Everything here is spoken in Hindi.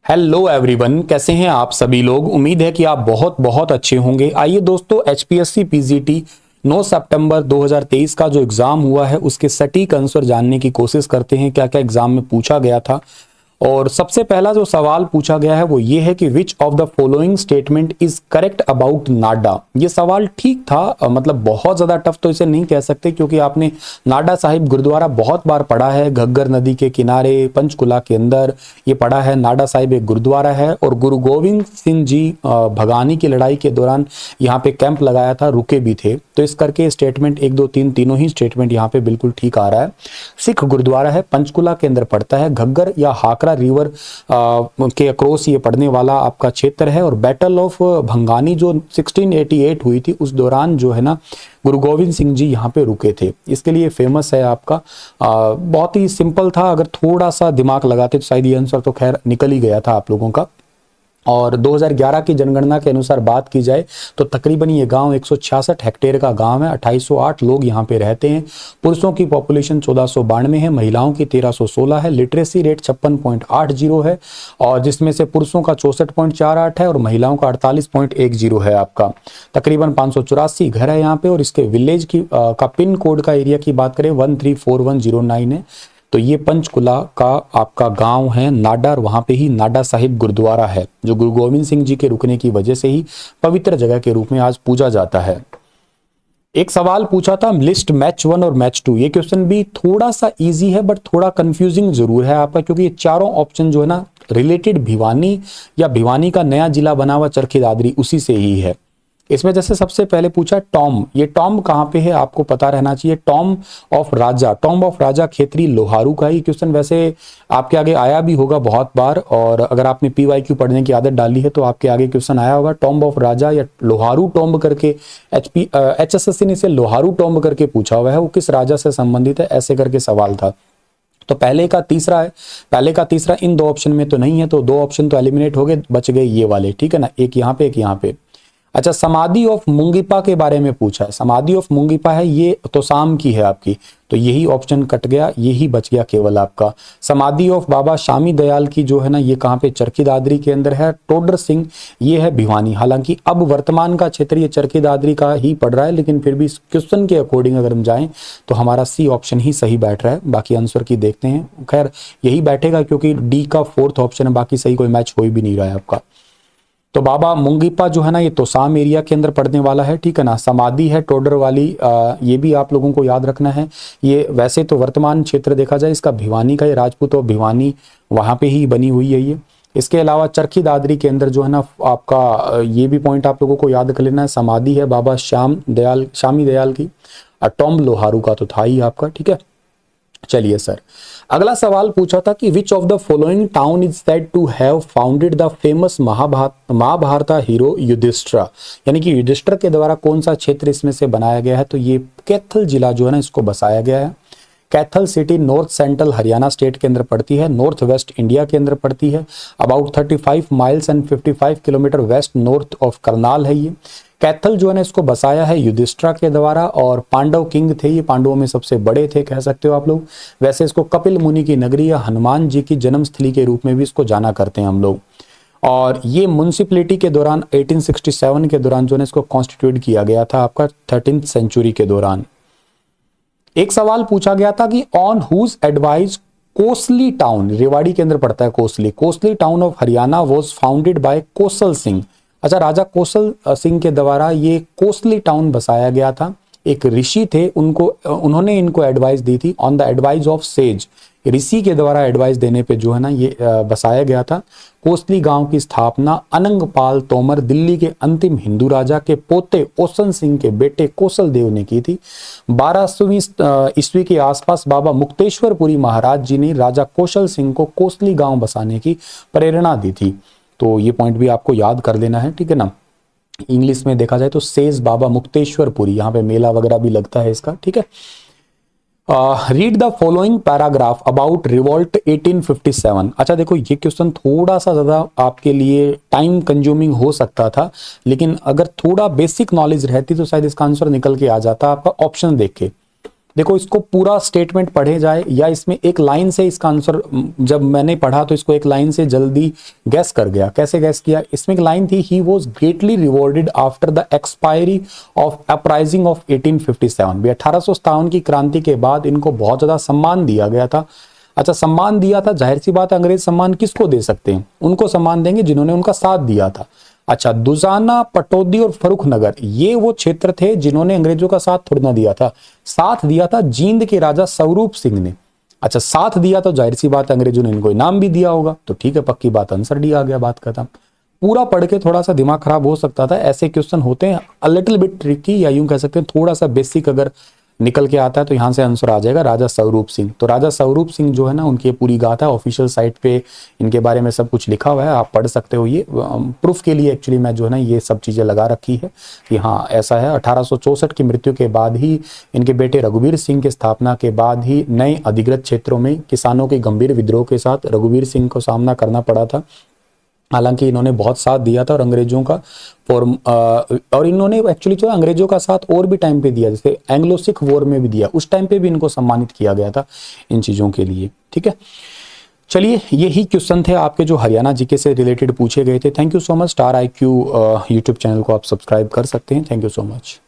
हेलो एवरीवन, कैसे हैं आप सभी लोग। उम्मीद है कि आप बहुत बहुत अच्छे होंगे। आइए दोस्तों, एचपीएससी पीजीटी 9 सितंबर 2023 का जो एग्जाम हुआ है उसके सटीक आंसर जानने की कोशिश करते हैं। क्या क्या एग्जाम में पूछा गया था। और सबसे पहला जो सवाल पूछा गया है वो ये है कि which of the following statement is correct about NADA. ये सवाल ठीक था, मतलब बहुत ज्यादा टफ तो इसे नहीं कह सकते, क्योंकि आपने नाडा साहिब गुरुद्वारा बहुत बार पढ़ा है। घग्गर नदी के किनारे पंचकुला के अंदर ये पढ़ा है। नाडा साहिब एक गुरुद्वारा है और गुरु गोविंद सिंह जी भगानी की लड़ाई के दौरान यहाँ पे कैंप लगाया था, रुके भी थे। तो इस करके स्टेटमेंट 1 2 3 तीनों ही स्टेटमेंट यहाँ पे बिल्कुल ठीक आ रहा है। सिख गुरुद्वारा है, पंचकुला के अंदर पड़ता है। घग्गर या हाकरा रिवर के अक्रॉस ये पड़ने वाला आपका क्षेत्र है। और बैटल ऑफ भंगानी जो 1688 हुई थी उस दौरान जो है ना गुरु गोविंद सिंह जी यहाँ पे रुके थे, इसके लिए फेमस है आपका। बहुत ही सिंपल था, अगर थोड़ा सा दिमाग लगाते तो शायद ये आंसर तो खैर निकल ही गया था आप लोगों का। और 2011 की जनगणना के अनुसार बात की जाए तो तकरीबन ये गांव 166 हेक्टेयर का गांव है। 2808 लोग यहाँ पे रहते हैं। पुरुषों की पॉपुलेशन 1492 है, महिलाओं की 1316 है। लिटरेसी रेट 56.80 है, और जिसमें से पुरुषों का 64.48 है और महिलाओं का 48.10 है। आपका तकरीबन 584 घर है यहाँ पे। और इसके विलेज की का पिन कोड का एरिया की बात करें 134109 है। तो ये पंचकुला का आपका गांव है नाडा, और वहां पे ही नाडा साहिब गुरुद्वारा है जो गुरु गोविंद सिंह जी के रुकने की वजह से ही पवित्र जगह के रूप में आज पूजा जाता है। एक सवाल पूछा था लिस्ट मैच 1 और मैच 2। ये क्वेश्चन भी थोड़ा सा इजी है बट थोड़ा कंफ्यूजिंग जरूर है आपका, क्योंकि ये चारों ऑप्शन जो है ना रिलेटेड भिवानी या भिवानी का नया जिला बना हुआ चरखी दादरी उसी से ही है। इसमें जैसे सबसे पहले पूछा टॉम, ये टॉम कहाँ पे है आपको पता रहना चाहिए। Tomb of Raja, tomb of Raja Khetri Loharu का ही क्वेश्चन वैसे आपके आगे आया भी होगा बहुत बार। और अगर आपने पीवाईक्यू पढ़ने की आदत डाली है तो आपके आगे क्वेश्चन आया होगा टॉम ऑफ राजा या लोहारू टॉम्ब करके। एचएसएससी ने इसे लोहारू टॉम्ब करके पूछा हुआ है, वो किस राजा से संबंधित है ऐसे करके सवाल था। तो पहले का तीसरा है, पहले का तीसरा इन दो ऑप्शन में तो नहीं है, तो 2 ऑप्शन तो एलिमिनेट हो गए, बच गए ये वाले, ठीक है ना, एक यहाँ पे एक यहाँ पे। अच्छा, समाधि ऑफ मुंगीपा के बारे में पूछा है। समाधि ऑफ मुंगीपा है ये तोसाम की है आपकी, तो यही ऑप्शन कट गया, यही बच गया केवल आपका। समाधि ऑफ बाबा शामी दयाल की जो है ना ये कहाँ पे चरखी दादरी के अंदर है। टोडर सिंह ये है भिवानी। हालांकि अब वर्तमान का क्षेत्र ये चरखी दादरी का ही पड़ रहा है, लेकिन फिर भी क्वेश्चन के अकॉर्डिंग अगर हम जाएं तो हमारा सी ऑप्शन ही सही बैठ रहा है। बाकी आंसर की देखते हैं, खैर यही बैठेगा क्योंकि डी का 4th ऑप्शन है, बाकी सही कोई मैच हो भी नहीं रहा है आपका। तो बाबा मुंगीपा जो है ना ये तोसाम एरिया के अंदर पड़ने वाला है, ठीक है ना। समाधि है टोडर वाली, ये भी आप लोगों को याद रखना है। ये वैसे तो वर्तमान क्षेत्र देखा जाए इसका भिवानी का, ये राजपूत और भिवानी वहां पे ही बनी हुई है ये। इसके अलावा चरखी दादरी के अंदर जो है ना आपका ये भी पॉइंट आप लोगों को याद कर लेना है। समाधि है बाबा शामी दयाल की। टॉम्ब लोहारू का तो था ही आपका, ठीक है। चलिए सर, अगला सवाल पूछा था कि which of the following town is said to have founded the famous Mahabharata hero Yudhishthira. यानी कि युधिष्ठिर के द्वारा कौन सा क्षेत्र इसमें से बनाया गया है, तो ये कैथल जिला जो है ना इसको बसाया गया है। Kaithal city north central Haryana state के अंदर पड़ती है, नॉर्थ वेस्ट इंडिया के अंदर पड़ती है। About 35 miles and 55 kilometre west north of Karnal है ये। कैथल जो है ना इसको बसाया है युधिष्ठिर के द्वारा, और पांडव किंग थे ये, पांडवों में सबसे बड़े थे कह सकते हो आप लोग। वैसे इसको कपिल मुनि की नगरी या हनुमान जी की जन्मस्थली के रूप में भी इसको जाना करते हैं हम लोग। और ये म्युनिसिपैलिटी के दौरान 1867 के दौरान जो है इसको कॉन्स्टिट्यूट किया गया था आपका 13th सेंचुरी के दौरान। एक सवाल पूछा गया था कि on whose advice Kosli town, Rewari के अंदर पड़ता है Kosli town of Haryana was founded by Kosal Singh. अच्छा, राजा कौशल सिंह के द्वारा ये कोसली टाउन बसाया गया था। एक ऋषि थे, उन्होंने इनको एडवाइस दी थी on the advice of sage. ऋषि के द्वारा एडवाइस देने पे जो है ना ये बसाया गया था। कोसली गांव की स्थापना अनंगपाल तोमर, दिल्ली के अंतिम हिंदू राजा के पोते ओसन सिंह के बेटे कौशल देव ने की थी। 1200वीं ईस्वी के आसपास बाबा मुक्तेश्वरपुरी महाराज जी ने राजा कौशल सिंह को कोसली गांव बसाने की प्रेरणा दी थी। तो ये पॉइंट भी आपको याद कर लेना है, ठीक है ना। इंग्लिश में देखा जाए तो सेज बाबा मुक्तेश्वरपुरी, यहाँ पे मेला वगैरह भी लगता है इसका, ठीक है। Read the following paragraph about revolt 1857। अच्छा देखो, ये क्वेश्चन थोड़ा सा ज्यादा आपके लिए टाइम कंज्यूमिंग हो सकता था, लेकिन अगर थोड़ा बेसिक नॉलेज रहती तो शायद इसका आंसर निकल के आ जाता आपका ऑप्शन देख के। देखो इसको पूरा स्टेटमेंट पढ़े जाए या इसमें एक लाइन से इसका आंसर, जब मैंने पढ़ा तो इसको एक लाइन से जल्दी गैस कर गया। कैसे गैस किया? इसमें एक लाइन थी, he was greatly rewarded after the expiry of uprising of 1857। 1857 की क्रांति के बाद इनको बहुत ज्यादा सम्मान दिया गया था। अच्छा, सम्मान दिया था, जाहिर सी बात है अंग्रेज सम्मान किसको दे सकते हैं? उनको सम्मान देंगे जिन्होंने उनका साथ दिया था। अच्छा, दुजाना, पटौदी और फर्रुखनगर ये वो क्षेत्र थे जिन्होंने अंग्रेजों का साथ थोड़ी ना दिया था, साथ दिया था जींद के राजा स्वरूप सिंह ने। अच्छा, साथ दिया तो जाहिर सी बात अंग्रेजों ने इनको इनाम भी दिया होगा, तो ठीक है, पक्की बात, आंसर डी आ गया, बात खत्म। पूरा पढ़ के थोड़ा सा दिमाग खराब हो सकता था, ऐसे क्वेश्चन होते हैं अ लिटिल बिट ट्रिकी, या यूं कह सकते हैं थोड़ा सा बेसिक अगर निकल के आता है तो यहां से आंसर आ जाएगा राजा स्वरूप सिंह। तो राजा स्वरूप सिंह जो है ना, उनकी पूरी गाथा ऑफिशियल साइट पे इनके बारे में सब कुछ लिखा हुआ है, आप पढ़ सकते हो। ये प्रूफ के लिए एक्चुअली मैं जो है ना ये सब चीजें लगा रखी है कि हाँ ऐसा है। 1864 की मृत्यु के बाद ही इनके बेटे रघुवीर सिंह की स्थापना के बाद ही नए अधिकृत क्षेत्रों में किसानों के गंभीर विद्रोह के साथ रघुवीर सिंह को सामना करना पड़ा था। हालांकि इन्होंने बहुत साथ दिया था और अंग्रेजों का और इन्होंने एक्चुअली जो अंग्रेजों का साथ और भी टाइम पे दिया, जैसे एंग्लो सिख वॉर में भी दिया, उस टाइम पे भी इनको सम्मानित किया गया था इन चीजों के लिए। ठीक है, चलिए यही क्वेश्चन थे आपके जो हरियाणा जीके से रिलेटेड पूछे गए थे। Thank you so much. Star IQ YouTube channel को आप सब्सक्राइब कर सकते हैं। Thank you so much.